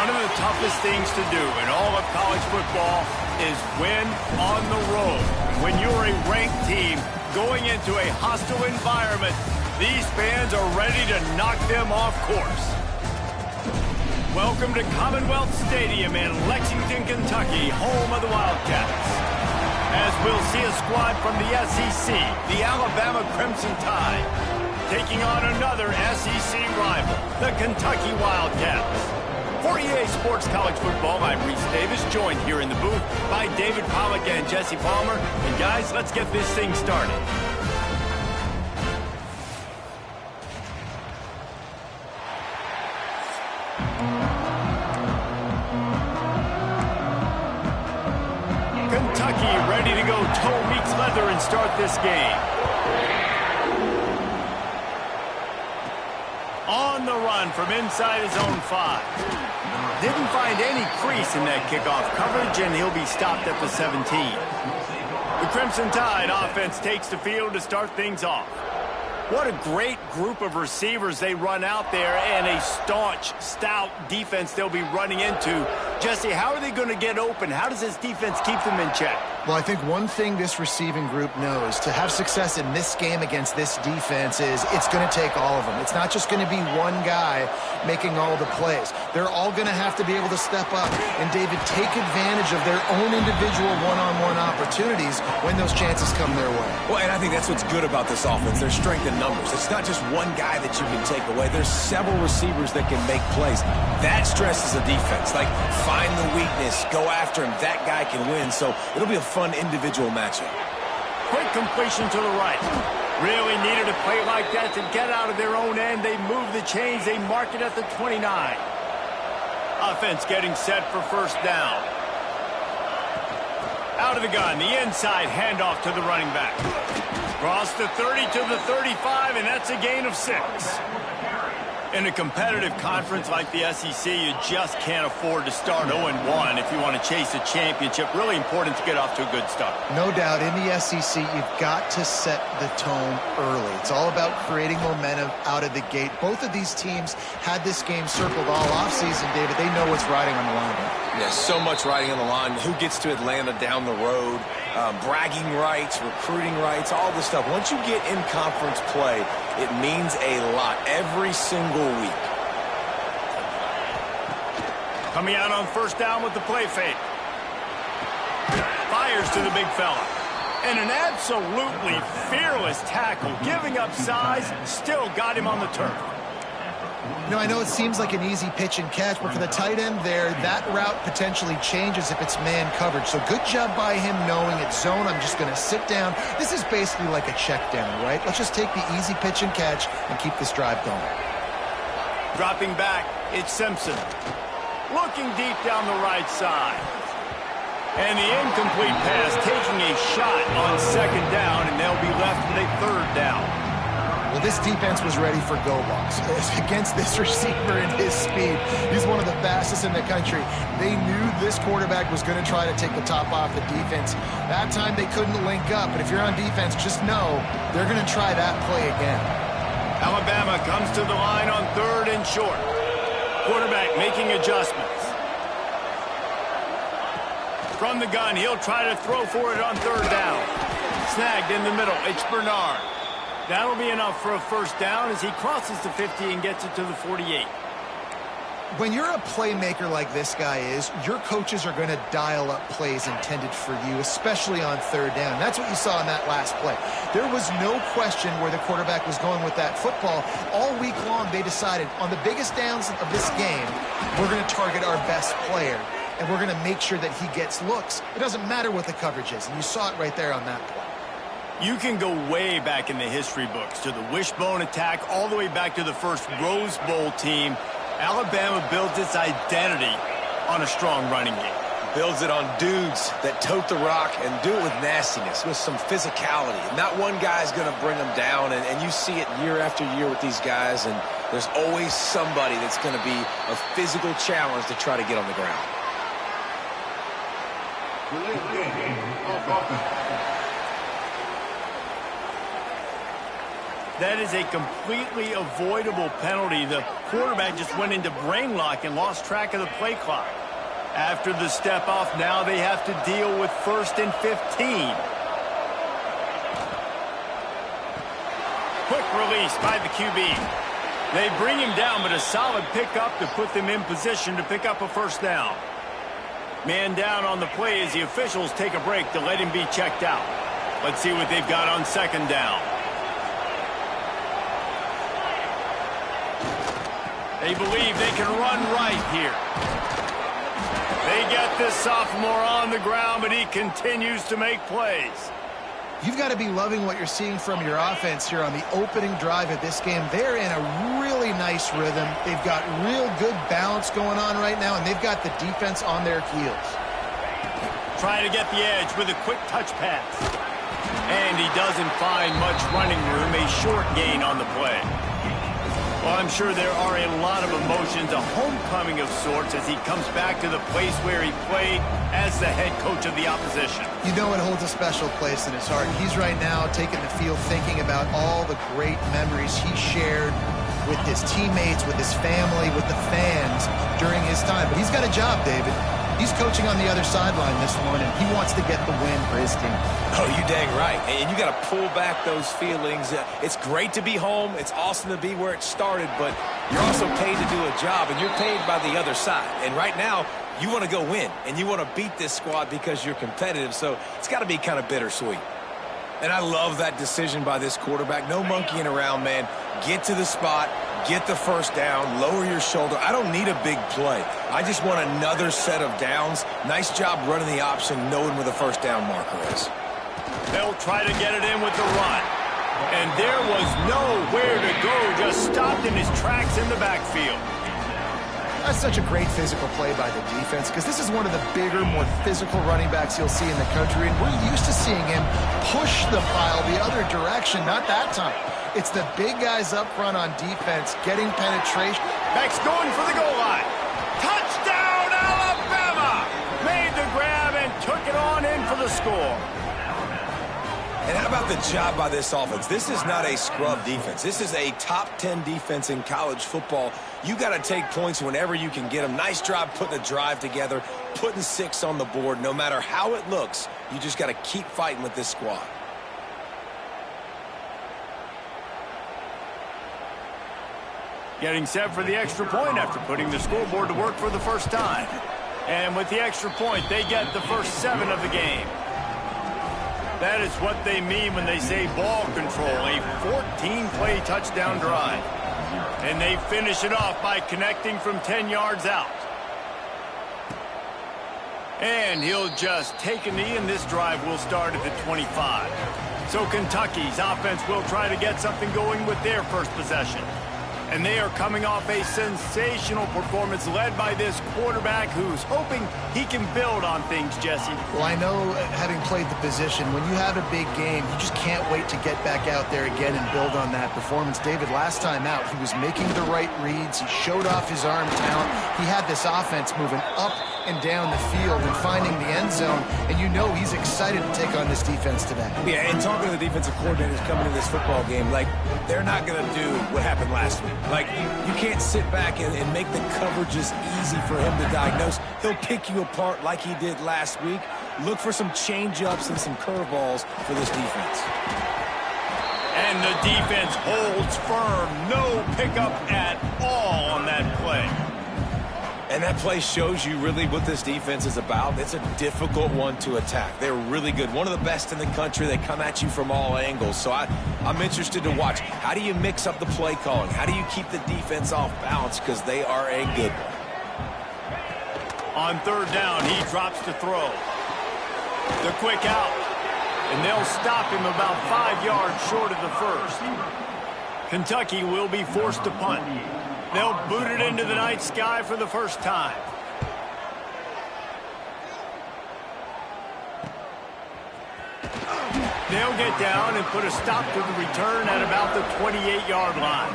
One of the toughest things to do in all of college football is win on the road. When you're a ranked team going into a hostile environment, these fans are ready to knock them off course. Welcome to Commonwealth Stadium in Lexington, Kentucky, home of the Wildcats. As we'll see a squad from the SEC, the Alabama Crimson Tide, taking on another SEC rival, the Kentucky Wildcats. For EA Sports College Football, I'm Reese Davis, joined here in the booth by David Pollack and Jesse Palmer. And guys, let's get this thing started. Kentucky ready to go toe meets leather and start this game. On the run from inside his own 5. Didn't find any crease in that kickoff coverage, and he'll be stopped at the 17. The Crimson Tide offense takes the field to start things off. What a great group of receivers they run out there, and a staunch, stout defense they'll be running into. Jesse, how are they going to get open? How does this defense keep them in check? Well, I think one thing this receiving group knows, to have success in this game against this defense, is it's going to take all of them. It's not just going to be one guy making all the plays. They're all going to have to be able to step up and, David, take advantage of their own individual one-on-one opportunities when those chances come their way. Well, and I think that's what's good about this offense, their strength in numbers. It's not just one guy that you can take away. There's several receivers that can make plays. That stresses the defense. Like, find the weakness, go after him. That guy can win. So it'll be a fun individual matchup. Quick completion to the right. Really needed a play like that to get out of their own end. They move the chains. They mark it at the 29. Offense getting set for first down. Out of the gun, the inside handoff to the running back. Cross the 30 to the 35, and that's a gain of 6. In a competitive conference like the SEC, you just can't afford to start 0-1 if you want to chase a championship. Really important to get off to a good start. No doubt, in the SEC, you've got to set the tone early. It's all about creating momentum out of the gate. Both of these teams had this game circled all offseason, David. They know what's riding on the line. Yeah, so much riding on the line. Who gets to Atlanta down the road? Bragging rights, recruiting rights, all this stuff. Once you get in conference play, it means a lot every single week. Coming out on first down with the play fake. Fires to the big fella. And an absolutely fearless tackle. Giving up size, still got him on the turf. You know, I know it seems like an easy pitch and catch, but for the tight end there, that route potentially changes if it's man coverage. So good job by him knowing it's zone. I'm just going to sit down. This is basically like a check down, right? Let's just take the easy pitch and catch and keep this drive going. Dropping back, it's Simpson. Looking deep down the right side. And the incomplete pass taking a shot on second down, and they'll be left with a third down. Well, this defense was ready for go balls. Against this receiver and his speed, he's one of the fastest in the country. They knew this quarterback was going to try to take the top off the defense. That time they couldn't link up, but if you're on defense, just know they're going to try that play again. Alabama comes to the line on third and short. Quarterback making adjustments. From the gun, he'll try to throw for it on third down. Snagged in the middle, it's Bernard. That'll be enough for a first down as he crosses the 50 and gets it to the 48. When you're a playmaker like this guy is, your coaches are going to dial up plays intended for you, especially on third down. That's what you saw in that last play. There was no question where the quarterback was going with that football. All week long, they decided on the biggest downs of this game, we're going to target our best player, and we're going to make sure that he gets looks. It doesn't matter what the coverage is, and you saw it right there on that play. You can go way back in the history books to the wishbone attack, all the way back to the first Rose Bowl team. Alabama builds its identity on a strong running game. Builds it on dudes that tote the rock and do it with nastiness, with some physicality. Not one guy's going to bring them down, and you see it year after year with these guys, and there's always somebody that's going to be a physical challenge to try to get on the ground. That is a completely avoidable penalty. The quarterback just went into brain lock and lost track of the play clock. After the step off, now they have to deal with 1st and 15. Quick release by the QB. They bring him down, but a solid pickup to put them in position to pick up a first down. Man down on the play as the officials take a break to let him be checked out. Let's see what they've got on 2nd down. They believe they can run right here. They get this sophomore on the ground, but he continues to make plays. You've got to be loving what you're seeing from your offense here on the opening drive of this game. They're in a really nice rhythm. They've got real good balance going on right now, and they've got the defense on their heels. Trying to get the edge with a quick touch pass. And he doesn't find much running room, a short gain on the play. Well, I'm sure there are a lot of emotions, a homecoming of sorts as he comes back to the place where he played as the head coach of the opposition. You know it holds a special place in his heart. He's right now taking the field thinking about all the great memories he shared with his teammates, with his family, with the fans during his time. But he's got a job, David. He's coaching on the other sideline this one, and he wants to get the win for his team. Oh, you dang right. And you got to pull back those feelings. It's great to be home. It's awesome to be where it started, but you're also paid to do a job, and you're paid by the other side. And right now, you want to go win, and you want to beat this squad because you're competitive, so it's got to be kind of bittersweet. And I love that decision by this quarterback. No monkeying around, man. Get to the spot, get the first down, lower your shoulder. I don't need a big play. I just want another set of downs. Nice job running the option, knowing where the first down marker is. They'll try to get it in with the run. And there was nowhere to go, just stopped in his tracks in the backfield. That's such a great physical play by the defense because this is one of the bigger, more physical running backs you'll see in the country, and we're used to seeing him push the pile the other direction. Not that time. It's the big guys up front on defense getting penetration. Back's going for the goal line. Touchdown, Alabama! Made the grab and took it on in for the score. And how about the job by this offense? This is not a scrub defense. This is a top 10 defense in college football. You got to take points whenever you can get them. Nice job putting a drive together, putting 6 on the board. No matter how it looks, you just got to keep fighting with this squad. Getting set for the extra point after putting the scoreboard to work for the first time. And with the extra point, they get the first 7 of the game. That is what they mean when they say ball control, a 14-play touchdown drive. And they finish it off by connecting from 10 yards out. And he'll just take a knee, and this drive will start at the 25. So Kentucky's offense will try to get something going with their first possession. And they are coming off a sensational performance led by this quarterback who's hoping he can build on things, Jesse. Well, I know, having played the position, when you have a big game, you just can't wait to get back out there again and build on that performance. David, last time out, he was making the right reads. He showed off his arm talent. He had this offense moving up and down the field and finding the end zone, and you know he's excited to take on this defense today. Yeah, and talking to the defensive coordinators coming to this football game, like, they're not going to do what happened last week. Like, you can't sit back and make the coverages easy for him to diagnose. He'll pick you apart like he did last week. Look for some change-ups and some curveballs for this defense. And the defense holds firm. No pickup at all on that play. And that play shows you really what this defense is about. It's a difficult one to attack. They're really good. One of the best in the country. They come at you from all angles. So I'm interested to watch. How do you mix up the play calling? How do you keep the defense off balance? Because they are a good one. On 3rd down, he drops to throw. The quick out. And they'll stop him about 5 yards short of the first. Kentucky will be forced to punt. They'll boot it into the night sky for the first time. They'll get down and put a stop to the return at about the 28-yard line.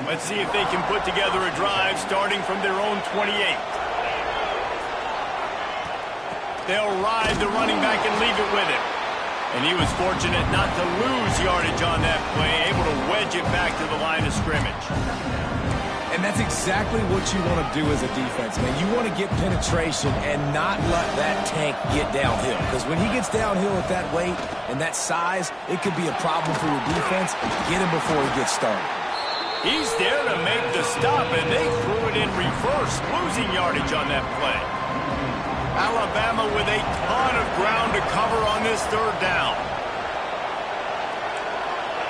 Let's see if they can put together a drive starting from their own 28. They'll ride the running back and leave it with him. And he was fortunate not to lose yardage on that play, able to wedge it back to the line of scrimmage. And that's exactly what you want to do as a defense, man. You want to get penetration and not let that tank get downhill. Because when he gets downhill at that weight and that size, it could be a problem for your defense. Get him before he gets started. He's there to make the stop, and they threw it in reverse, losing yardage on that play. Alabama with a ton of ground to cover on this third down.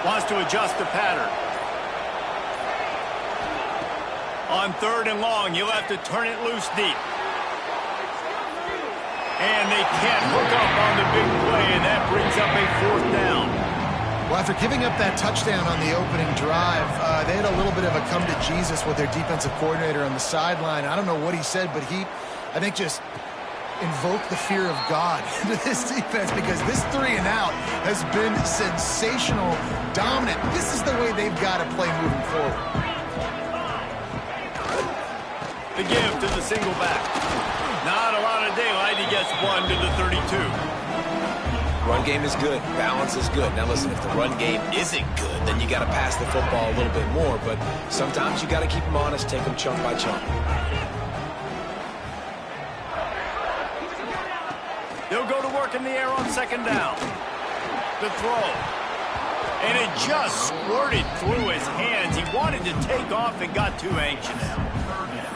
Wants to adjust the pattern. On 3rd and long, you'll have to turn it loose deep. And they can't hook up on the big play, and that brings up a 4th down. Well, after giving up that touchdown on the opening drive, they had a little bit of a come to Jesus with their defensive coordinator on the sideline. I don't know what he said, but he, I think, just invoked the fear of God into this defense, because this 3 and out has been sensational, dominant. This is the way they've got to play moving forward. The give to the single back. Not a lot of daylight. He gets 1 to the 32. Run game is good. Balance is good. Now listen, if the run game isn't good, then you got to pass the football a little bit more. But sometimes you got to keep them honest, take them chunk by chunk. They'll go to work in the air on 2nd down. The throw. And it just squirted through his hands. He wanted to take off and got too anxious.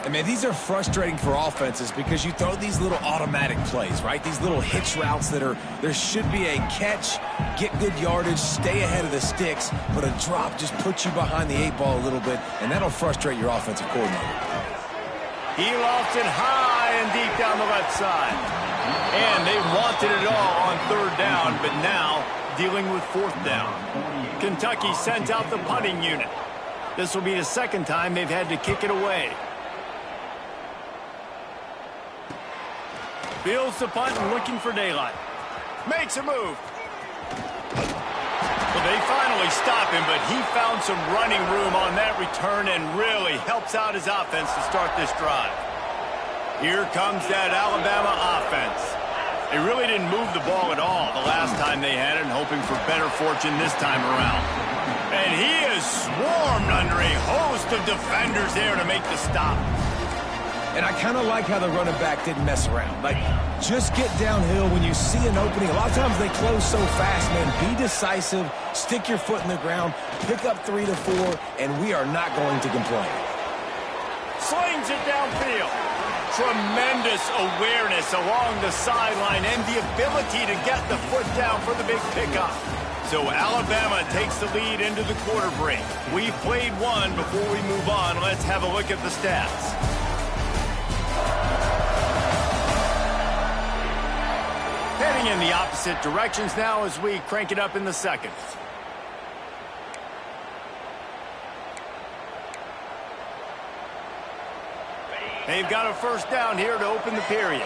I mean, these are frustrating for offenses because you throw these little automatic plays, right? These little hitch routes that are, there should be a catch, get good yardage, stay ahead of the sticks, but a drop just puts you behind the 8 ball a little bit, and that'll frustrate your offensive coordinator. He lofts it high and deep down the left side. And they wanted it all on 3rd down, but now dealing with 4th down. Kentucky sends out the punting unit. This will be the 2nd time they've had to kick it away. Fields the punt and looking for daylight. Makes a move. Well, they finally stop him, but he found some running room on that return and really helps out his offense to start this drive. Here comes that Alabama offense. They really didn't move the ball at all the last time they had it, and hoping for better fortune this time around. And he is swarmed under a host of defenders there to make the stop. And I kind of like how the running back didn't mess around. Like, just get downhill when you see an opening. A lot of times they close so fast, man. Be decisive, stick your foot in the ground, pick up 3 to 4, and we are not going to complain. Slings it downfield. Tremendous awareness along the sideline and the ability to get the foot down for the big pickup. So Alabama takes the lead into the quarter break. We've played one. Before we move on, let's have a look at the stats. Heading in the opposite directions now as we crank it up in the 2nd. They've got a 1st down here to open the period.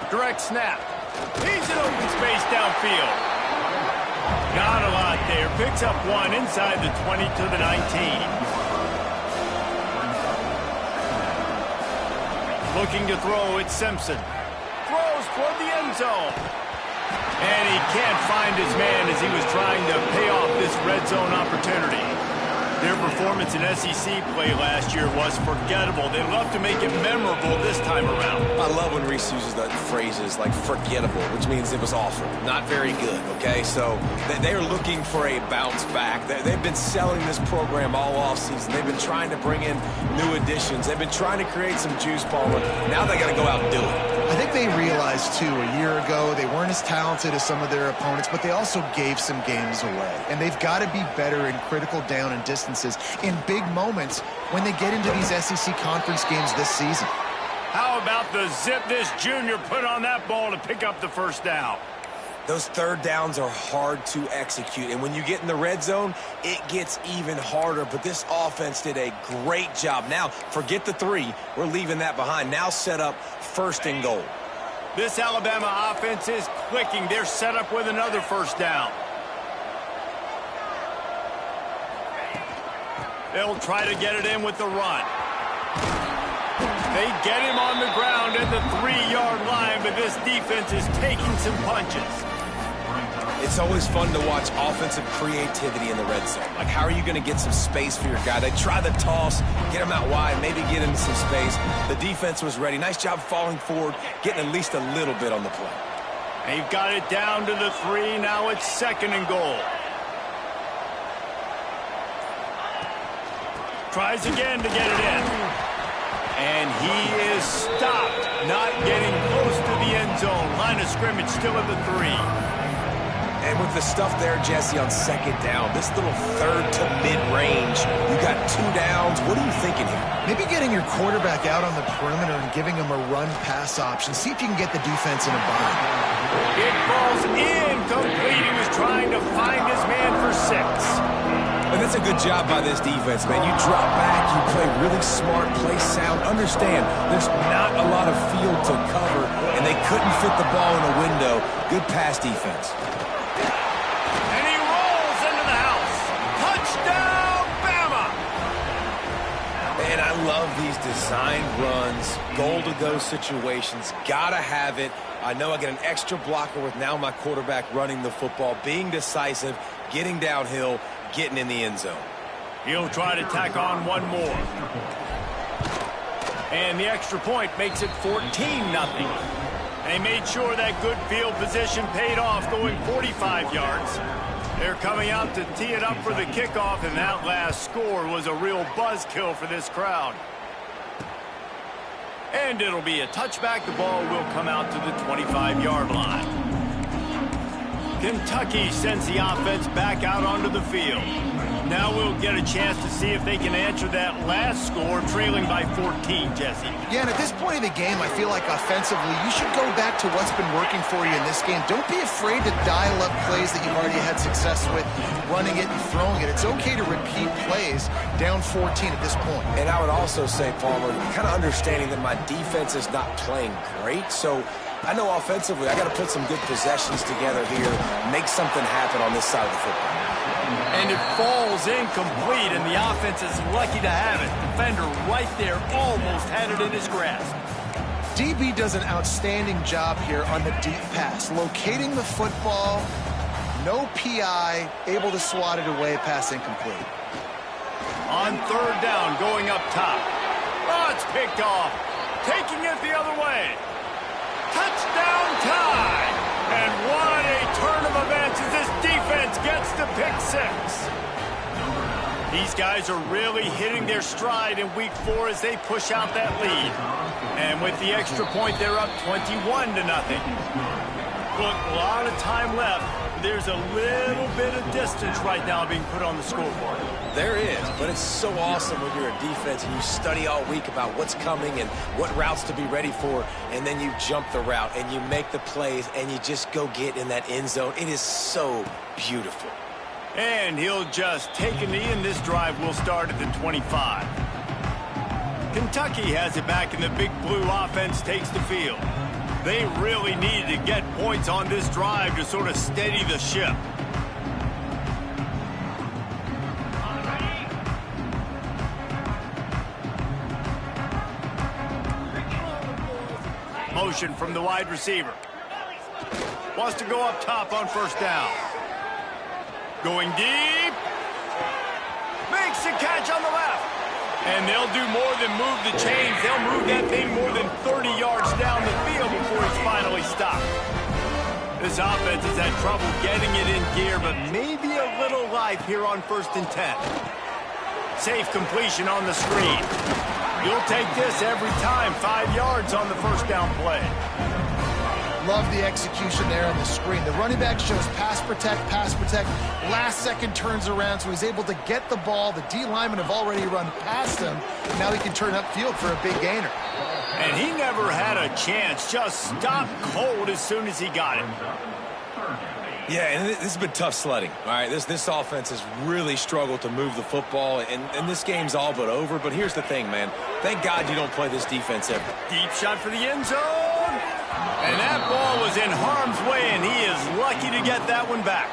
Direct snap. He's in open space downfield. Not a lot there. Picks up 1 inside the 20 to the 19. Looking to throw, it's Simpson. Throws toward the end zone. And he can't find his man as he was trying to pay off this red zone opportunity. Their performance in SEC play last year was forgettable. They'd love to make it memorable this time around. I love when Reese uses that phrases like forgettable, which means it was awful, not very good, okay? So they're looking for a bounce back. They've been selling this program all offseason. They've been trying to bring in new additions. They've been trying to create some juice, Palmer. Now they got to go out and do it. I think they realized, too, a year ago they weren't as talented as some of their opponents, but they also gave some games away. And they've got to be better in critical down and distances in big moments when they get into these SEC conference games this season. How about the zip this junior put on that ball to pick up the 1st down? Those 3rd downs are hard to execute, and when you get in the red zone, it gets even harder. But this offense did a great job. Now, forget the 3. We're leaving that behind. Now set up 1st and goal. This Alabama offense is clicking. They're set up with another 1st down. They'll try to get it in with the run. They get him on the ground at the 3-yard line, but this defense is taking some punches. It's always fun to watch offensive creativity in the red zone. Like, how are you going to get some space for your guy? They try the toss, get him out wide, maybe get him some space. The defense was ready. Nice job falling forward, getting at least a little bit on the play. They've got it down to the 3. Now it's 2nd and goal. Tries again to get it in. And he is stopped, not getting close to the end zone. Line of scrimmage still at the 3. And with the stuff there, Jesse, on 2nd down, this little 3rd to mid-range, you got 2 downs. What are you thinking here? Maybe getting your quarterback out on the perimeter and giving him a run-pass option. See if you can get the defense in a bind. It falls incomplete. He was trying to find his man for 6. And that's a good job by this defense, man. You drop back, you play really smart, play sound. Understand, there's not a lot of field to cover, and they couldn't fit the ball in a window. Good pass defense. And he rolls into the house. Touchdown, Bama! Man, I love these designed runs, goal-to-go situations. Gotta have it. I know I get an extra blocker with now my quarterback running the football, being decisive, getting downhill, getting in the end zone. He'll try to tack on one more. And the extra point makes it 14-0. They made sure that good field position paid off, going 45 yards. They're coming out to tee it up for the kickoff, and that last score was a real buzzkill for this crowd. And it'll be a touchback. The ball will come out to the 25-yard line. Kentucky sends the offense back out onto the field. Now we'll get a chance to see if they can answer that last score, trailing by 14, Jesse. Yeah, and at this point in the game, I feel like offensively, you should go back to what's been working for you in this game. Don't be afraid to dial up plays that you've already had success with, running it and throwing it. It's okay to repeat plays down 14 at this point. And I would also say, Palmer, kind of understanding that my defense is not playing great, so I know offensively I got to put some good possessions together here, make something happen on this side of the football. And it falls incomplete, and the offense is lucky to have it. Defender right there almost had it in his grasp. DB does an outstanding job here on the deep pass, locating the football, no PI, able to swat it away, pass incomplete. On 3rd down, going up top. Oh, it's picked off. Taking it the other way. Touchdown tie! And what a turn of events as this defense gets the pick 6. These guys are really hitting their stride in week 4 as they push out that lead. And with the extra point, they're up 21-0. Look, a lot of time left. There's a little bit of distance right now being put on the scoreboard. There is, but it's so awesome when you're a defense and you study all week about what's coming and what routes to be ready for, and then you jump the route and you make the plays and you just go get in that end zone. It is so beautiful. And he'll just take a knee, and this drive will start at the 25. Kentucky has it back, and the Big Blue offense takes the field. They really needed to get points on this drive to sort of steady the ship. Motion from the wide receiver. Wants to go up top on 1st down. Going deep. Makes the catch on the left. And they'll do more than move the chains. They'll move that thing more than 30 yards down the field before he's finally stopped. This offense has had trouble getting it in gear, but maybe a little life here on 1st and 10. Safe completion on the screen. You'll take this every time. 5 yards on the 1st down play. Love the execution there on the screen. The running back shows pass protect, last second turns around, so he's able to get the ball. The D linemen have already run past him. Now he can turn upfield for a big gainer. And he never had a chance, just stopped cold as soon as he got it. Yeah, and this has been tough sledding. All right, this offense has really struggled to move the football, and this game's all but over. But here's the thing, man. Thank God you don't play this defense ever. Deep shot for the end zone. And that ball was in harm's way, and he is lucky to get that one back.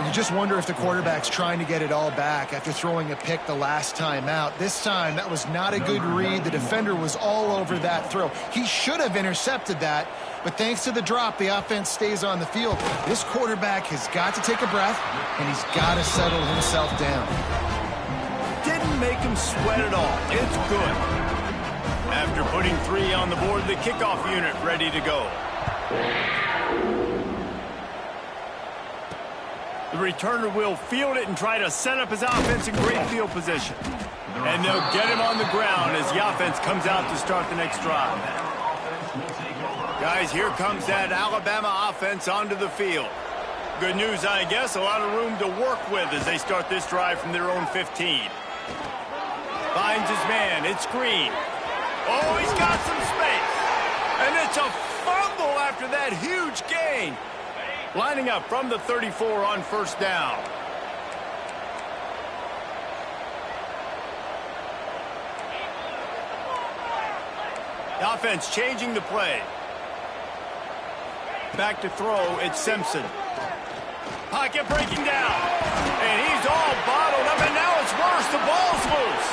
You just wonder if the quarterback's trying to get it all back after throwing a pick the last time out. This time, that was not a good read. The defender was all over that throw. He should have intercepted that, but thanks to the drop, the offense stays on the field. This quarterback has got to take a breath, and he's got to settle himself down. Didn't make him sweat at all. It's good. After putting 3 on the board, the kickoff unit ready to go. The returner will field it and try to set up his offense in great field position. And they'll get him on the ground as the offense comes out to start the next drive. Guys, here comes that Alabama offense onto the field. Good news, I guess, a lot of room to work with as they start this drive from their own 15. Finds his man. It's Green. Oh, he's got some space. And it's a fumble after that huge gain. Lining up from the 34 on first down. The offense changing the play. Back to throw, it's Simpson. Pocket breaking down. And he's all bottled up, and now it's worse. The ball's loose.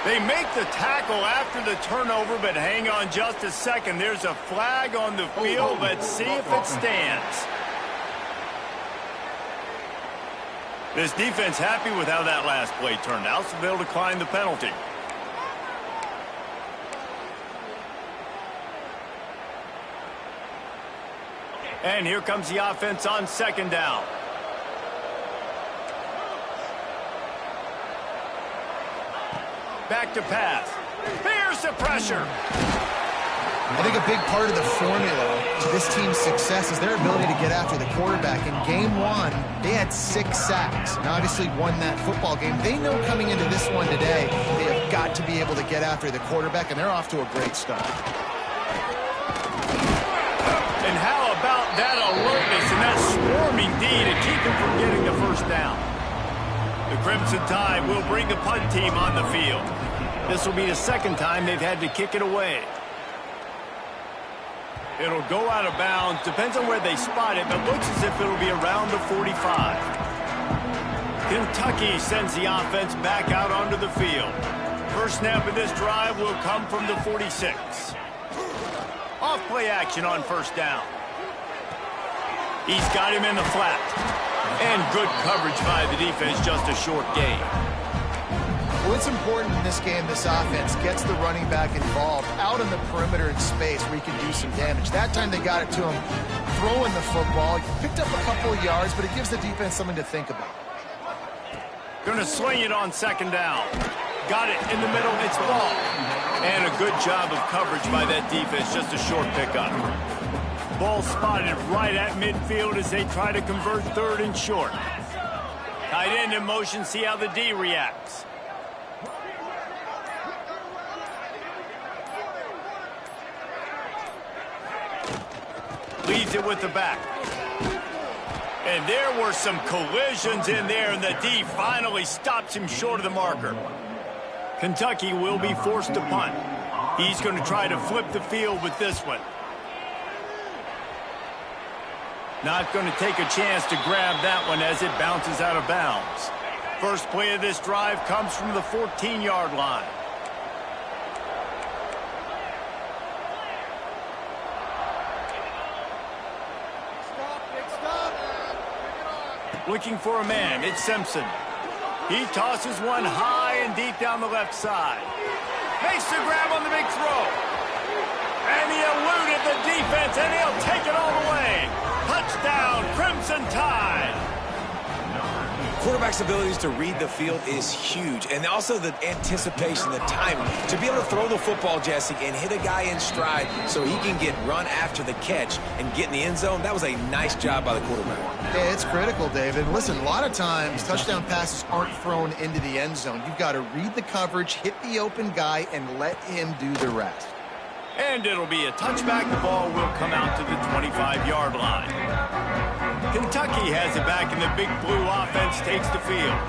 They make the tackle after the turnover, but hang on just a second. There's a flag on the field. Let's see if it stands. This defense happy with how that last play turned out, so they'll decline the penalty. And here comes the offense on second down. Back to pass. Here's the pressure. I think a big part of the formula to this team's success is their ability to get after the quarterback. In game 1, they had 6 sacks and obviously won that football game. They know coming into this one today, they have got to be able to get after the quarterback, and they're off to a great start. And how about that alertness and that swarming D to keep him from getting the first down? The Crimson Tide will bring the punt team on the field. This will be the second time they've had to kick it away. It'll go out of bounds. Depends on where they spot it, but looks as if it'll be around the 45. Kentucky sends the offense back out onto the field. First snap of this drive will come from the 46. Off play action on first down. He's got him in the flat. And good coverage by the defense, just a short gain. Well, it's important in this game this offense gets the running back involved out in the perimeter in space where he can do some damage. That time they got it to him throwing the football. He picked up a couple of yards, but it gives the defense something to think about. Going to sling it on second down. Got it in the middle. It's ball. And a good job of coverage by that defense. Just a short pickup. Ball spotted right at midfield as they try to convert third and short. Tight end in motion. See how the D reacts. Leads it with the back. And there were some collisions in there, and the D finally stops him short of the marker. Kentucky will be forced to punt. He's going to try to flip the field with this one. Not going to take a chance to grab that one as it bounces out of bounds. First play of this drive comes from the 14-yard line. Looking for a man, it's Simpson. He tosses one high and deep down the left side. Makes the grab on the big throw. And he eluded the defense, and he'll take it all the way. Touchdown, Crimson Tide. Quarterback's abilities to read the field is huge, and also the anticipation, the timing. To be able to throw the football, Jesse, and hit a guy in stride so he can get run after the catch and get in the end zone, that was a nice job by the quarterback. Yeah, it's critical, David. Listen, a lot of times touchdown passes aren't thrown into the end zone. You've got to read the coverage, hit the open guy, and let him do the rest. And it'll be a touchback. The ball will come out to the 25-yard line. Kentucky has it back, and the big blue offense takes the field.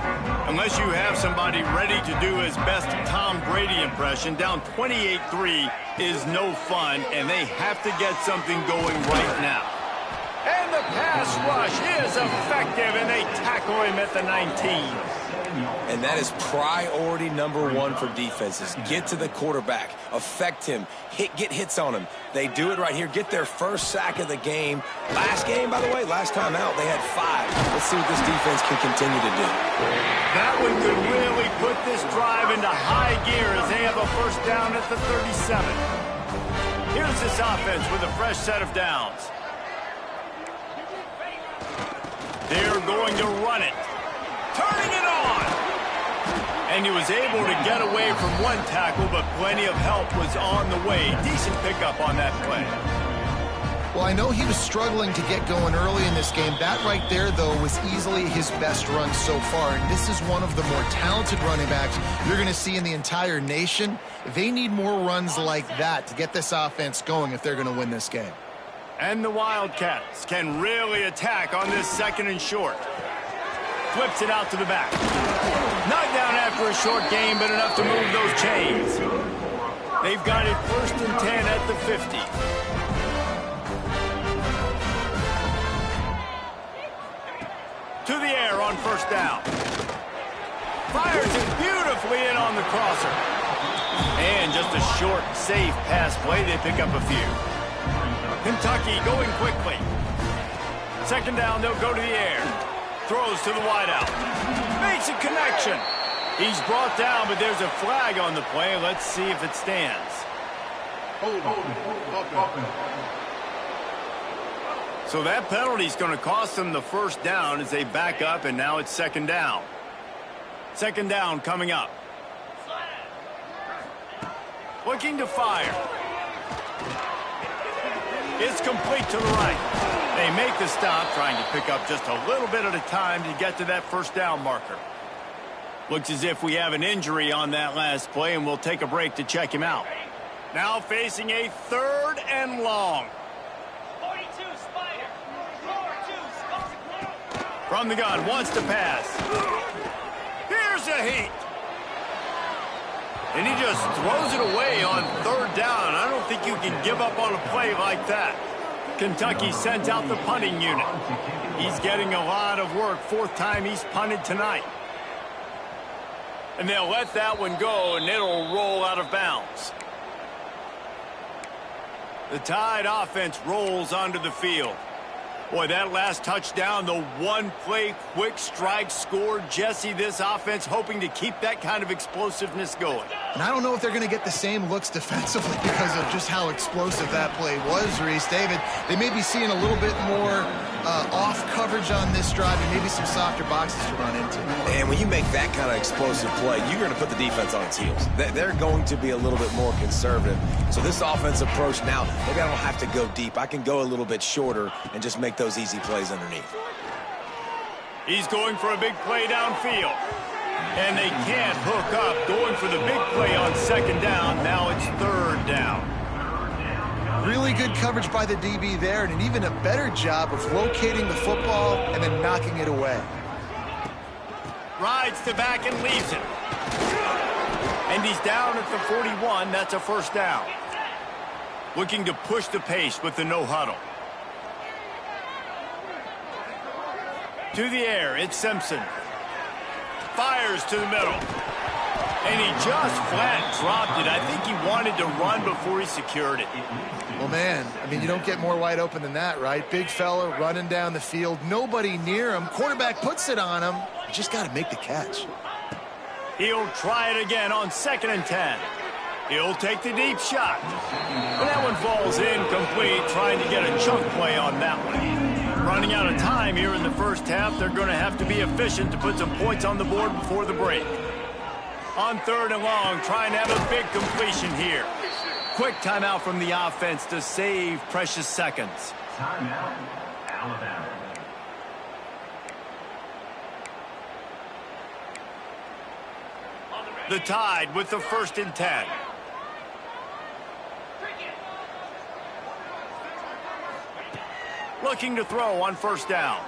Unless you have somebody ready to do his best Tom Brady impression, down 28-3 is no fun, and they have to get something going right now. And the pass rush is effective, and they tackle him at the 19. And that is priority number one for defenses. Get to the quarterback, affect him, get hits on him. They do it right here, get their first sack of the game. Last game, by the way, last time out, they had 5. Let's see what this defense can continue to do. That one could really put this drive into high gear as they have a first down at the 37. Here's this offense with a fresh set of downs. They're going to run it. Turning it on. And he was able to get away from one tackle, but plenty of help was on the way. Decent pickup on that play. Well, I know he was struggling to get going early in this game. That right there, though, was easily his best run so far. And this is one of the more talented running backs you're going to see in the entire nation. They need more runs like that to get this offense going if they're going to win this game. And the Wildcats can really attack on this 2nd and short. Flips it out to the back. Knocked down after a short game, but enough to move those chains. They've got it 1st and 10 at the 50. To the air on 1st down. Fires it beautifully in on the crosser. And just a short, safe pass play. They pick up a few. Kentucky going quickly. 2nd down, they'll go to the air. Throws to the wideout. Makes a connection. He's brought down, but there's a flag on the play. Let's see if it stands. So that penalty's going to cost them the 1st down as they back up, and now it's 2nd down. 2nd down coming up. Looking to fire. It's complete to the right. They make the stop, trying to pick up just a little bit at a time to get to that 1st down marker. Looks as if we have an injury on that last play, and we'll take a break to check him out. Now facing a 3rd and long. 42, Spider. 42, From the gun, wants to pass. Here's a heat. And he just throws it away on 3rd down. I don't think you can give up on a play like that. Kentucky sends out the punting unit. He's getting a lot of work. 4th time he's punted tonight. And they'll let that one go, and it'll roll out of bounds. The Tide offense rolls onto the field. Boy, that last touchdown, the one-play quick strike score. Jesse, this offense hoping to keep that kind of explosiveness going. And I don't know if they're going to get the same looks defensively because of just how explosive that play was, Reese. David, they may be seeing a little bit more off coverage on this drive and maybe some softer boxes to run into. And when you make that kind of explosive play, you're going to put the defense on its heels. They're going to be a little bit more conservative. So this offense approach now, maybe I don't have to go deep. I can go a little bit shorter and just make those easy plays underneath. He's going for a big play downfield. And they can't hook up. Going for the big play on 2nd down. Now it's 3rd down. Really good coverage by the DB there, and an even a better job of locating the football and then knocking it away. Rides to back and leaves it. And he's down at the 41. That's a 1st down. Looking to push the pace with the no huddle. To the air, it's Simpson. Fires to the middle. And he just flat dropped it. I think he wanted to run before he secured it. Well, man, I mean, you don't get more wide open than that, right? Big fella running down the field. Nobody near him. Quarterback puts it on him. You just got to make the catch. He'll try it again on 2nd and 10. He'll take the deep shot. But that one falls incomplete, trying to get a chunk play on that one. Running out of time here in the 1st half. They're going to have to be efficient to put some points on the board before the break. On 3rd and long, trying to have a big completion here. Quick timeout from the offense to save precious seconds. Timeout, Alabama. The Tide with the 1st and 10. Looking to throw on 1st down.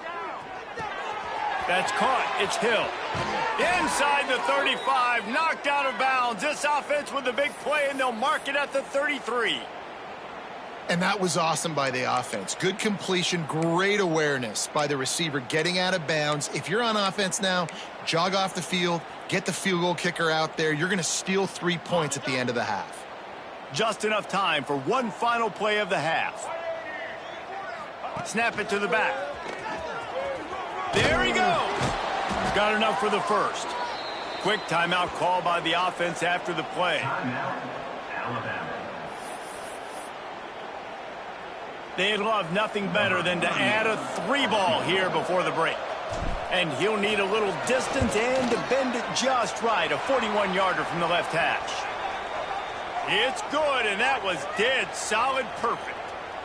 That's caught. It's Hill. Inside the 35, knocked out of bounds. This offense with a big play, and they'll mark it at the 33. And that was awesome by the offense. Good completion, great awareness by the receiver getting out of bounds. If you're on offense now, jog off the field, get the field goal kicker out there. You're going to steal 3 points at the end of the half. Just enough time for one final play of the half. Snap it to the back. There he goes. Got enough for the first. Quick timeout call by the offense after the play. Timeout, Alabama. They'd love nothing better than to add a 3-ball here before the break. And he'll need a little distance and to bend it just right. A 41-yarder from the left hash. It's good, and that was dead solid perfect.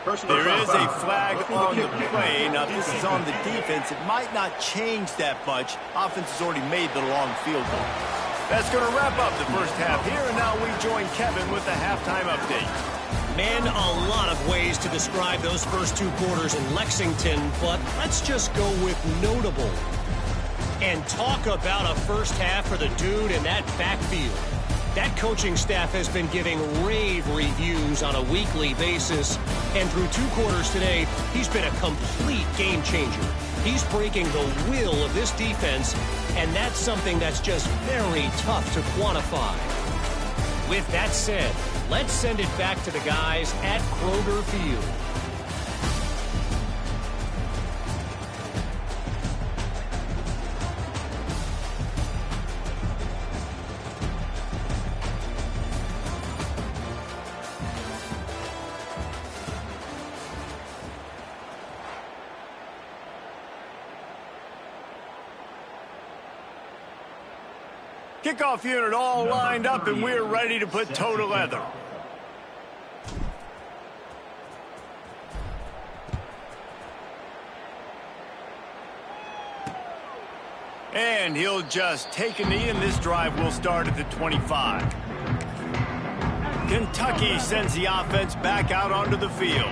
There is a flag on the play. Now, this is on the defense. It might not change that much. Offense has already made the long field goal. That's going to wrap up the first half here, and now we join Kevin with the halftime update. Man, a lot of ways to describe those first 2 quarters in Lexington, but let's just go with notable. And talk about a first half for the dude in that backfield. That coaching staff has been giving rave reviews on a weekly basis, and through 2 quarters today, he's been a complete game changer. He's breaking the will of this defense, and that's something that's just very tough to quantify. With that said, let's send it back to the guys at Kroger Field. Kickoff unit all lined up, and we're ready to put toe to leather. And he'll just take a knee, and this drive will start at the 25. Kentucky sends the offense back out onto the field.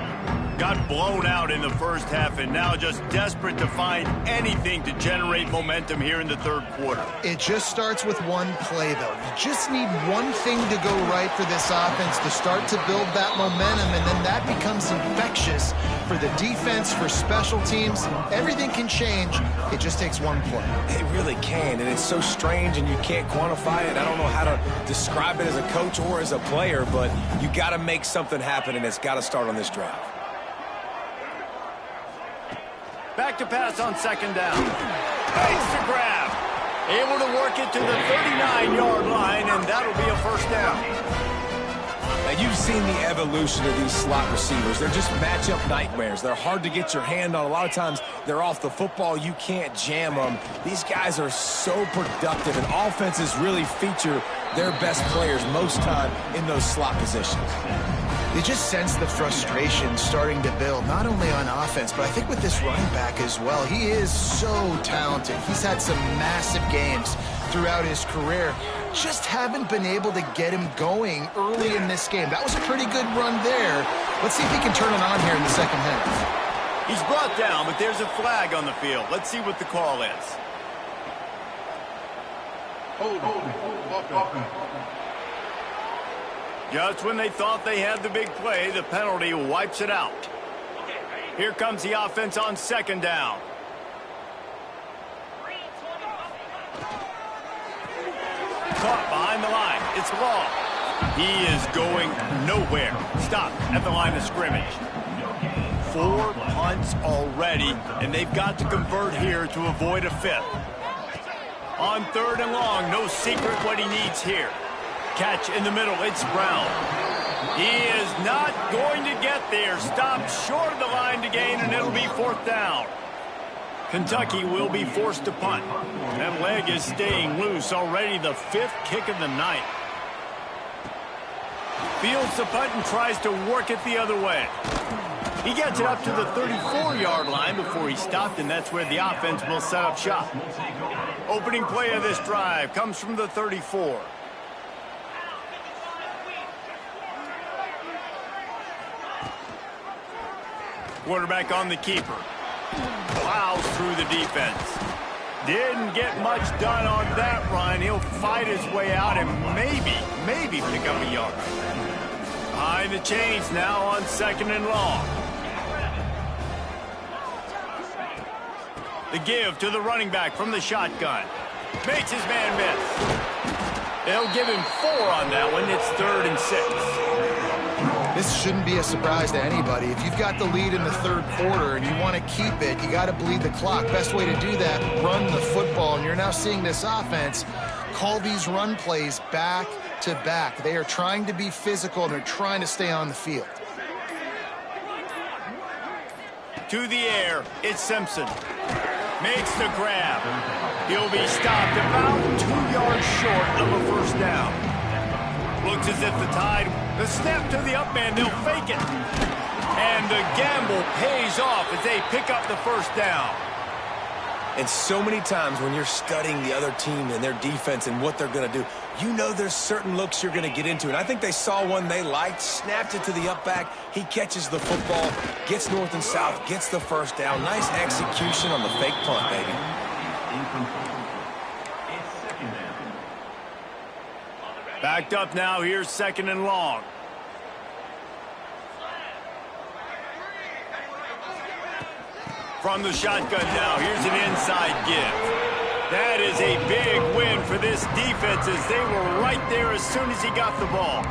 Got blown out in the first half and now just desperate to find anything to generate momentum here in the third quarter. It just starts with one play, though. You just need one thing to go right for this offense to start to build that momentum, and then that becomes infectious for the defense, for special teams. Everything can change. It just takes one play. It really can, and it's so strange, and you can't quantify it. I don't know how to describe it as a coach or as a player, but you got to make something happen, and it's got to start on this drive. Back to pass on second down. Makes the grab. Able to work it to the 39-yard line, and that'll be a first down. Now, you've seen the evolution of these slot receivers. They're just matchup nightmares. They're hard to get your hand on. A lot of times, they're off the football. You can't jam them. These guys are so productive, and offenses really feature their best players most time in those slot positions. You just sense the frustration starting to build, not only on offense, but I think with this running back as well. He is so talented. He's had some massive games throughout his career. Just haven't been able to get him going early in this game. That was a pretty good run there. Let's see if he can turn it on here in the second half. He's brought down, but there's a flag on the field. Let's see what the call is. Just when they thought they had the big play, the penalty wipes it out. Here comes the offense on second down. Caught behind the line. It's Law. He is going nowhere. Stop at the line of scrimmage. 4 punts already, and they've got to convert here to avoid a fifth. On third and long, no secret what he needs here. Catch in the middle, it's Brown. He is not going to get there. Stopped short of the line to gain, and it'll be fourth down. Kentucky will be forced to punt. That leg is staying loose. Already the 5th kick of the night. Fields the punt and tries to work it the other way. He gets it up to the 34-yard line before he stopped, and that's where the offense will set up shop. Opening play of this drive comes from the 34. Quarterback on the keeper. Plows through the defense. Didn't get much done on that run. He'll fight his way out and maybe pick up a yard. Behind behind the chains now on 2nd and long. The give to the running back from the shotgun. Makes his man miss. They'll give him 4 on that one. It's 3rd and 6. This shouldn't be a surprise to anybody. If you've got the lead in the 3rd quarter and you want to keep it, you got to bleed the clock. Best way to do that, run the football. And you're now seeing this offense call these run plays back to back. They are trying to be physical, and they're trying to stay on the field. To the air, it's Simpson. Makes the grab. He'll be stopped about 2 yards short of a 1st down. Looks as if the snap to the up man, they'll fake it. And the gamble pays off as they pick up the 1st down. And so many times when you're studying the other team and their defense and what they're going to do, you know there's certain looks you're going to get into. And I think they saw one they liked, snapped it to the up back. He catches the football, gets north and south, gets the 1st down. Nice execution on the fake punt, baby. Backed up now, here's 2nd and long. From the shotgun now, here's an inside give. That is a big win for this defense as they were right there as soon as he got the ball.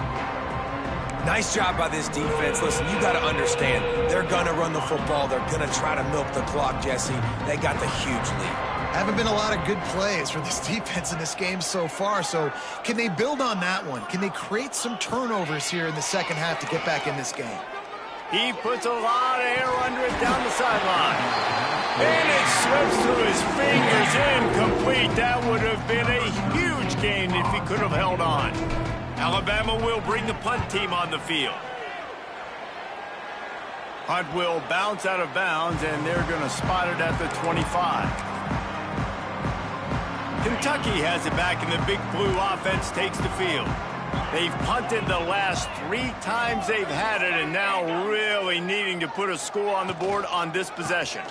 Nice job by this defense. Listen, you got to understand, they're going to run the football. They're going to try to milk the clock, Jesse. They got the huge lead. Haven't been a lot of good plays for this defense in this game so far, so can they build on that one? Can they create some turnovers here in the 2nd half to get back in this game? He puts a lot of air under it down the sideline. And it slips through his fingers, incomplete. That would have been a huge gain if he could have held on. Alabama will bring the punt team on the field. Punt will bounce out of bounds, and they're going to spot it at the 25. Kentucky has it back, and the Big Blue offense takes the field. They've punted the last 3 times they've had it, and now really needing to put a score on the board on this possession.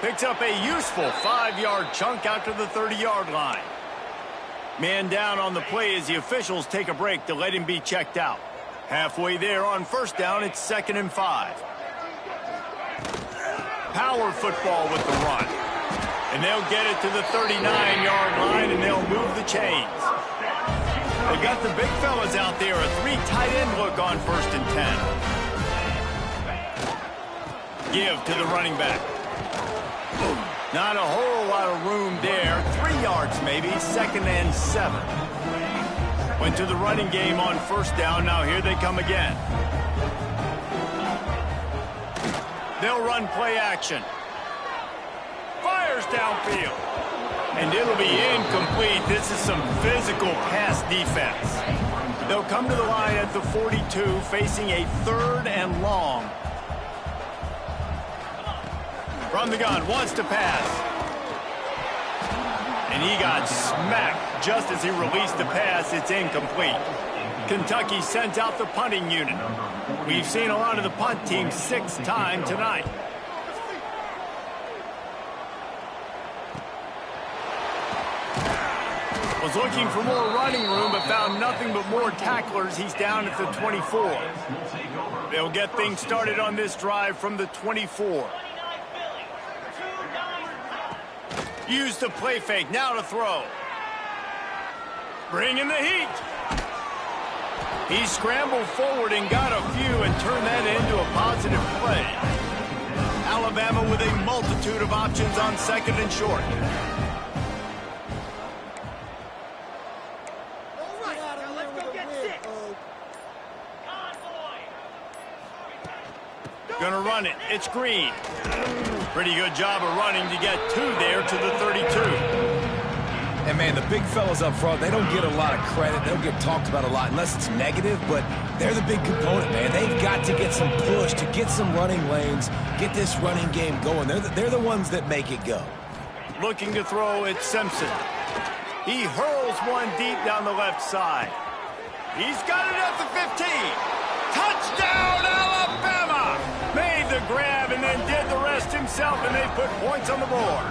Picks up a useful 5-yard chunk out to the 30-yard line. Man down on the play as the officials take a break to let him be checked out. Halfway there on 1st down, it's 2nd and 5. Power football with the run. And they'll get it to the 39-yard line, and they'll move the chains. They got the big fellas out there, a 3 tight end look on 1st and 10. Give to the running back. Not a whole lot of room there. 3 yards maybe, 2nd and 7. Went to the running game on 1st down. Now here they come again. They'll run play action. Fires downfield. And it'll be incomplete. This is some physical pass defense. They'll come to the line at the 42, facing a 3rd and long. From the gun, wants to pass. And he got smacked just as he released the pass. It's incomplete. Kentucky sent out the punting unit. We've seen a lot of the punt team 6 times tonight. Was looking for more running room, but found nothing but more tacklers. He's down at the 24. They'll get things started on this drive from the 24. Use the play fake, now to throw. Bring in the heat. He scrambled forward and got a few and turned that into a positive play. Alabama with a multitude of options on 2nd and short. Gonna run it. It's Green. Pretty good job of running to get 2 there to the 32. And, man, the big fellas up front, they don't get a lot of credit. They don't get talked about a lot unless it's negative, but they're the big component, man. They've got to get some push, to get some running lanes, get this running game going. They're the ones that make it go. Looking to throw, it's Simpson. He hurls one deep down the left side. He's got it at the 15. Touchdown, Alabama! Made the grab and then did the rest himself, and they put points on the board.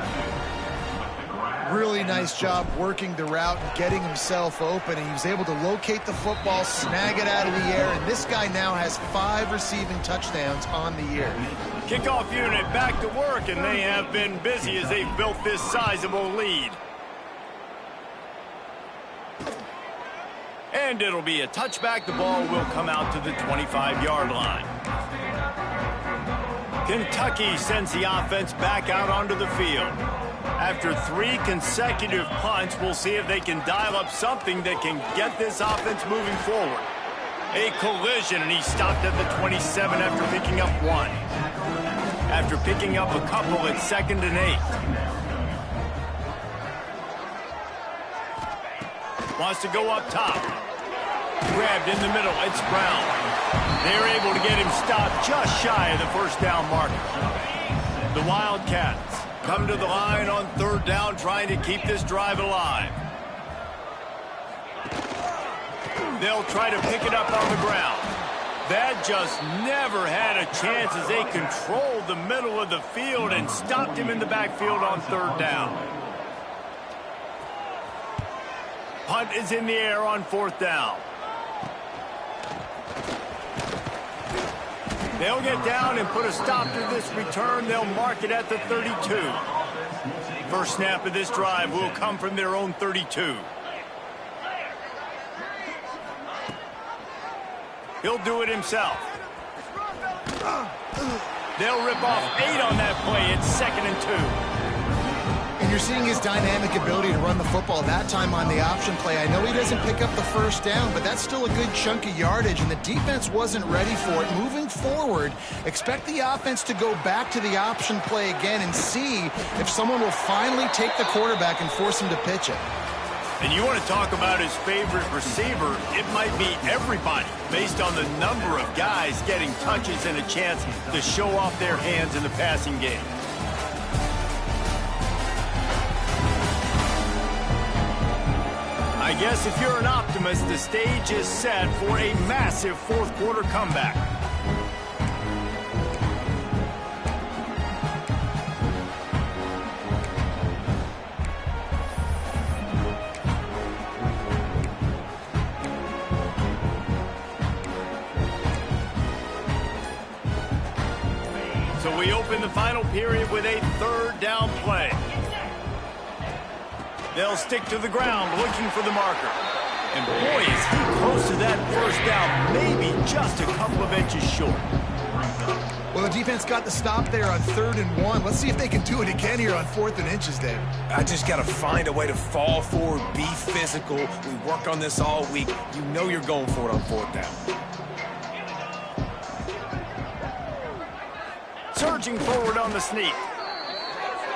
Really nice job working the route and getting himself open. And he was able to locate the football, snag it out of the air, and this guy now has 5 receiving touchdowns on the year. Kickoff unit back to work, and they have been busy as they've built this sizable lead. And it'll be a touchback. The ball will come out to the 25-yard line. Kentucky sends the offense back out onto the field. After 3 consecutive punts, we'll see if they can dial up something that can get this offense moving forward. A collision, and he stopped at the 27 after picking up 1. After picking up a couple at 2nd and 8. Wants to go up top. Grabbed in the middle. It's Brown. They're able to get him stopped just shy of the first down marker. The Wildcats come to the line on 3rd down, trying to keep this drive alive. They'll try to pick it up on the ground. That just never had a chance as they controlled the middle of the field and stopped him in the backfield on 3rd down. Punt is in the air on 4th down. They'll get down and put a stop to this return. They'll mark it at the 32. First snap of this drive will come from their own 32. He'll do it himself. They'll rip off 8 on that play. It's 2nd and 2. And you're seeing his dynamic ability to run the football, that time on the option play. I know he doesn't pick up the first down, but that's still a good chunk of yardage, and the defense wasn't ready for it. Moving forward, expect the offense to go back to the option play again and see if someone will finally take the quarterback and force him to pitch it. And you want to talk about his favorite receiver, it might be everybody, based on the number of guys getting touches and a chance to show off their hands in the passing game. I guess if you're an optimist, the stage is set for a massive 4th quarter comeback. So we open the final period with a 3rd down play. They'll stick to the ground looking for the marker. And boy, is he close to that first down, maybe just a couple of inches short. Well, the defense got the stop there on 3rd and 1. Let's see if they can do it again here on 4th and inches, David. I just got to find a way to fall forward, be physical. We work on this all week. You know you're going for it on 4th down. Surging forward on the sneak.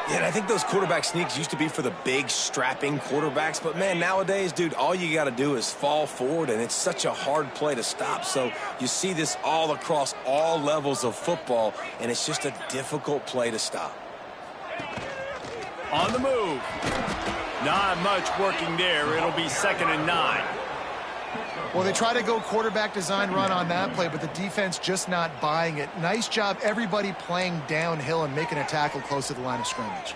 Yeah, and I think those quarterback sneaks used to be for the big, strapping quarterbacks. But, man, nowadays, dude, all you got to do is fall forward, and it's such a hard play to stop. So you see this all across all levels of football, and it's just a difficult play to stop. On the move. Not much working there. It'll be 2nd and 9. Well, they try to go quarterback design run on that play, but the defense just not buying it. Nice job, everybody playing downhill and making a tackle close to the line of scrimmage.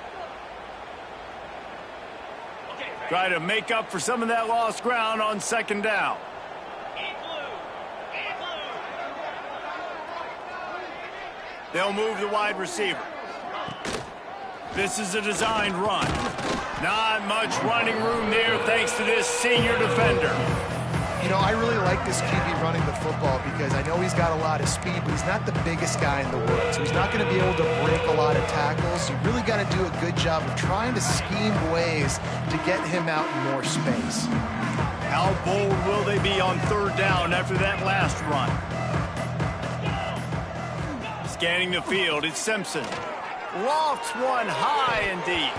Try to make up for some of that lost ground on 2nd down. They'll move the wide receiver. This is a designed run. Not much running room there thanks to this senior defender. You know, I really like this QB running the football because I know he's got a lot of speed, but he's not the biggest guy in the world. So he's not going to be able to break a lot of tackles. You really got to do a good job of trying to scheme ways to get him out in more space. How bold will they be on 3rd down after that last run? Scanning the field, it's Simpson. Lofts one high and deep.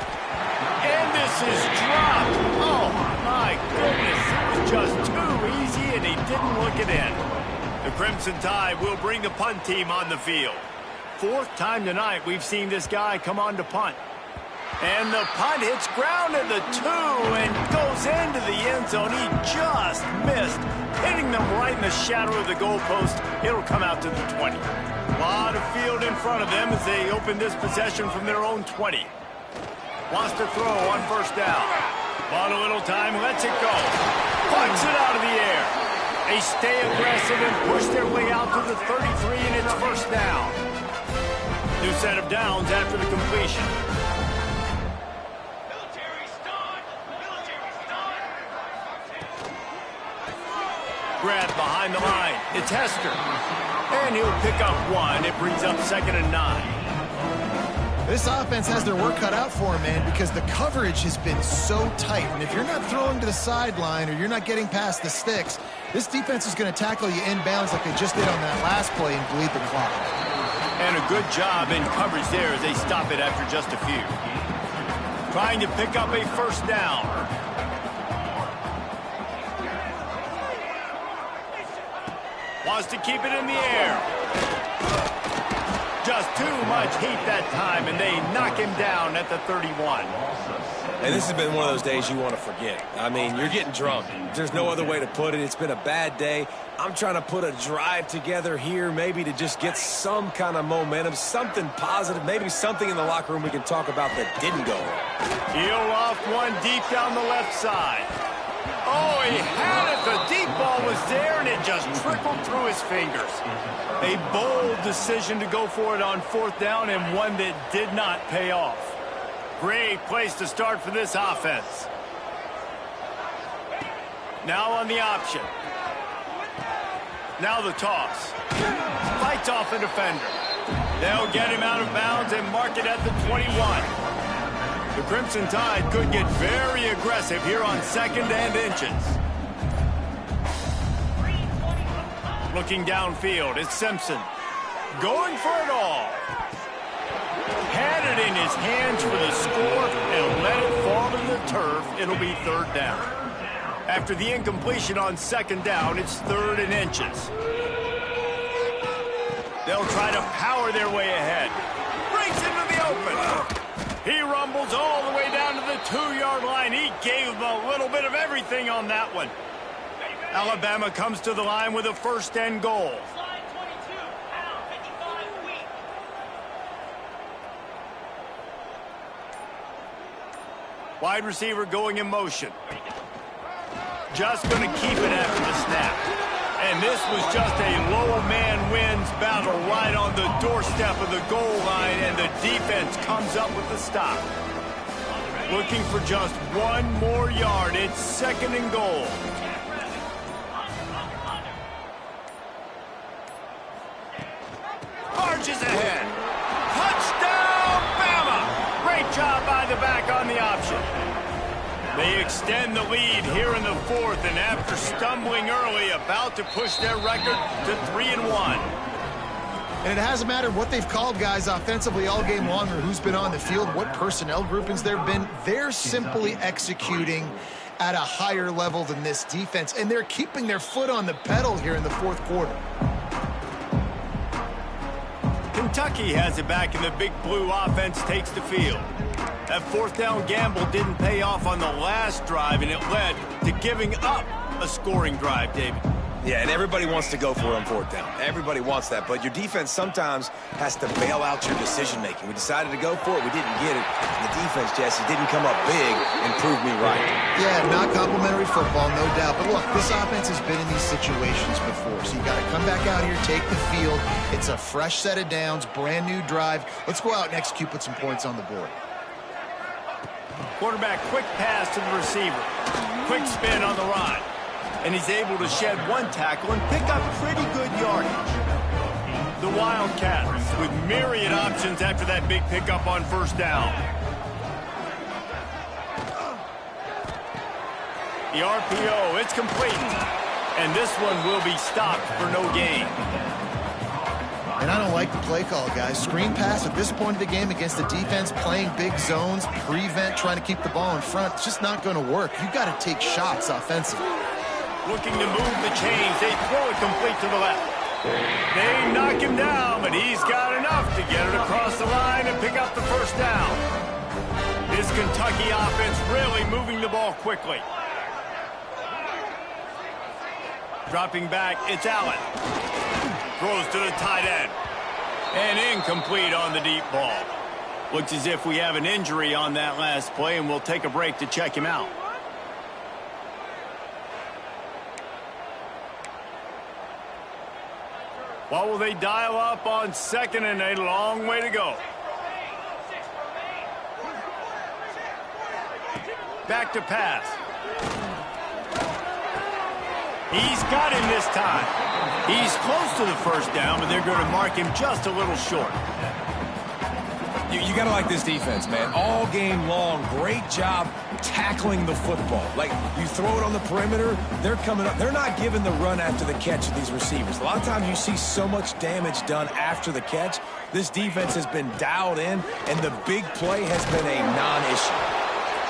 And this is dropped. Oh, my goodness. It was just too easy, and he didn't look it in. The Crimson Tide will bring the punt team on the field. 4th time tonight we've seen this guy come on to punt. And the punt hits ground at the 2 and goes into the end zone. He just missed, hitting them right in the shadow of the goalpost. It'll come out to the 20. A lot of field in front of them as they open this possession from their own 20. Wants to throw on first down. Bought a little time, lets it go. Punts it out of the air. They stay aggressive and push their way out to the 33, and it's first down. New set of downs after the completion. Grab behind the line. It's Hester. And he'll pick up one. It brings up 2nd and 9. This offense has their work cut out for them, man, because the coverage has been so tight. And if you're not throwing to the sideline or you're not getting past the sticks, this defense is going to tackle you inbounds like they just did on that last play and bleed the clock. And a good job in coverage there as they stop it after just a few. Trying to pick up a first down. Wants to keep it in the air. Just too much heat that time, and they knock him down at the 31. And this has been one of those days you want to forget. I mean, you're getting drunk. There's no other way to put it. It's been a bad day. I'm trying to put a drive together here, maybe to just get some kind of momentum, something positive, maybe something in the locker room we can talk about that didn't go wrong. He'll off one deep down the left side. Oh, he had it. The deep ball was there, and it just trickled through his fingers. A bold decision to go for it on 4th down, and one that did not pay off. Great place to start for this offense. Now on the option. Now the toss. Fights off the defender. They'll get him out of bounds and mark it at the 21. The Crimson Tide could get very aggressive here on 2nd and inches. Looking downfield, it's Simpson. Going for it all. Had it in his hands for the score and let it fall to the turf. It'll be 3rd down. After the incompletion on 2nd down, it's 3rd and inches. They'll try to power their way ahead. Breaks into the open. He rumbles all the way down to the 2-yard line. He gave them a little bit of everything on that one. Alabama comes to the line with a 1st and goal. Wide receiver going in motion. Just going to keep it after the snap. And this was just a low man wins battle right on the doorstep of the goal line, and the defense comes up with the stop. Looking for just one more yard. It's 2nd and goal. Marches ahead. Touchdown, Bama! Great job by the back on the option. They extend the lead here in the 4th, and after stumbling early, about to push their record to 3-1. And it hasn't mattered what they've called guys offensively all game long or who's been on the field, what personnel groupings there have been. They're simply executing at a higher level than this defense, and they're keeping their foot on the pedal here in the 4th quarter. Kentucky has it back, and the Big Blue offense takes the field. That 4th down gamble didn't pay off on the last drive, and it led to giving up a scoring drive, David. Yeah, and everybody wants to go for it on 4th down. Everybody wants that, but your defense sometimes has to bail out your decision-making. We decided to go for it. We didn't get it. And the defense, Jesse, didn't come up big and prove me right. Yeah, not complimentary football, no doubt. But look, this offense has been in these situations before, so you got to come back out here, take the field. It's a fresh set of downs, brand new drive. Let's go out and execute, put some points on the board. Quarterback, quick pass to the receiver. Quick spin on the run. And he's able to shed one tackle and pick up pretty good yardage. The Wildcats with myriad options after that big pickup on 1st down. The RPO, it's complete. And this one will be stopped for no gain. And I don't like the play call, guys. Screen pass at this point of the game against the defense, playing big zones, prevent, trying to keep the ball in front. It's just not going to work. You've got to take shots offensively. Looking to move the chains. They throw it complete to the left. They knock him down, but he's got enough to get it across the line and pick up the 1st down. This Kentucky offense really moving the ball quickly. Dropping back, it's Allen. Throws to the tight end. And incomplete on the deep ball. Looks as if we have an injury on that last play, and we'll take a break to check him out. What will they dial up on second and a long way to go? Back to pass. He's got him this time. He's close to the first down, but they're going to mark him just a little short. You got to like this defense, man. All game long, great job tackling the football. Like, you throw it on the perimeter, they're coming up. They're not giving the run after the catch to these receivers. A lot of times you see so much damage done after the catch. This defense has been dialed in, and the big play has been a non-issue.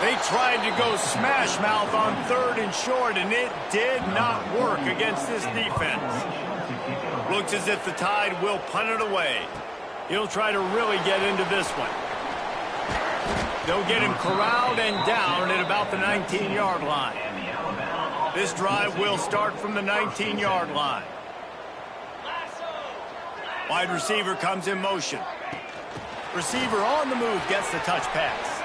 They tried to go smash mouth on third and short, and it did not work against this defense. Looks as if the Tide will punt it away. He'll try to really get into this one. They'll get him corralled and down at about the 19-yard line. This drive will start from the 19-yard line. Wide receiver comes in motion. Receiver on the move gets the touch pass.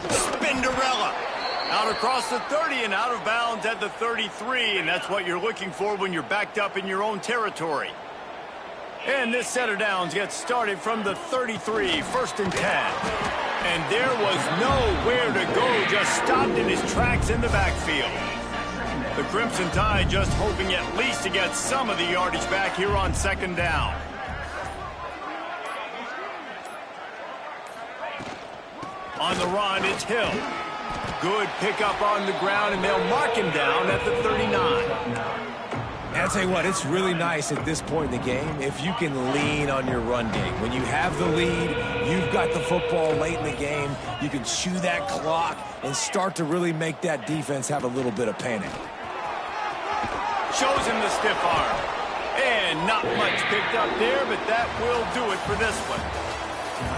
Spinderella out across the 30 and out of bounds at the 33, and that's what you're looking for when you're backed up in your own territory. And this set of downs gets started from the 33, first and 10. And there was nowhere to go, just stopped in his tracks in the backfield. The Crimson Tide just hoping at least to get some of the yardage back here on second down. On the run, it's Hill. Good pickup on the ground, and they'll mark him down at the 39. And I'll tell you what, it's really nice at this point in the game if you can lean on your run game. When you have the lead, you've got the football late in the game, you can chew that clock and start to really make that defense have a little bit of panic. Shows him the stiff arm. And not much picked up there, but that will do it for this one.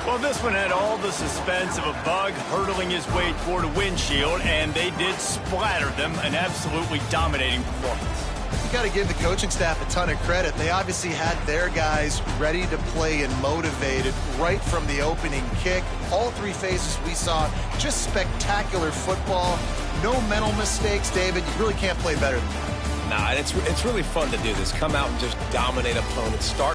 Well, this one had all the suspense of a bug hurtling his way toward a windshield, and they did splatter them, an absolutely dominating performance. You got to give the coaching staff a ton of credit. They obviously had their guys ready to play and motivated right from the opening kick. All three phases we saw, just spectacular football. No mental mistakes, David. You really can't play better than that. Nah, it's really fun to do this. Come out and just dominate opponents. Start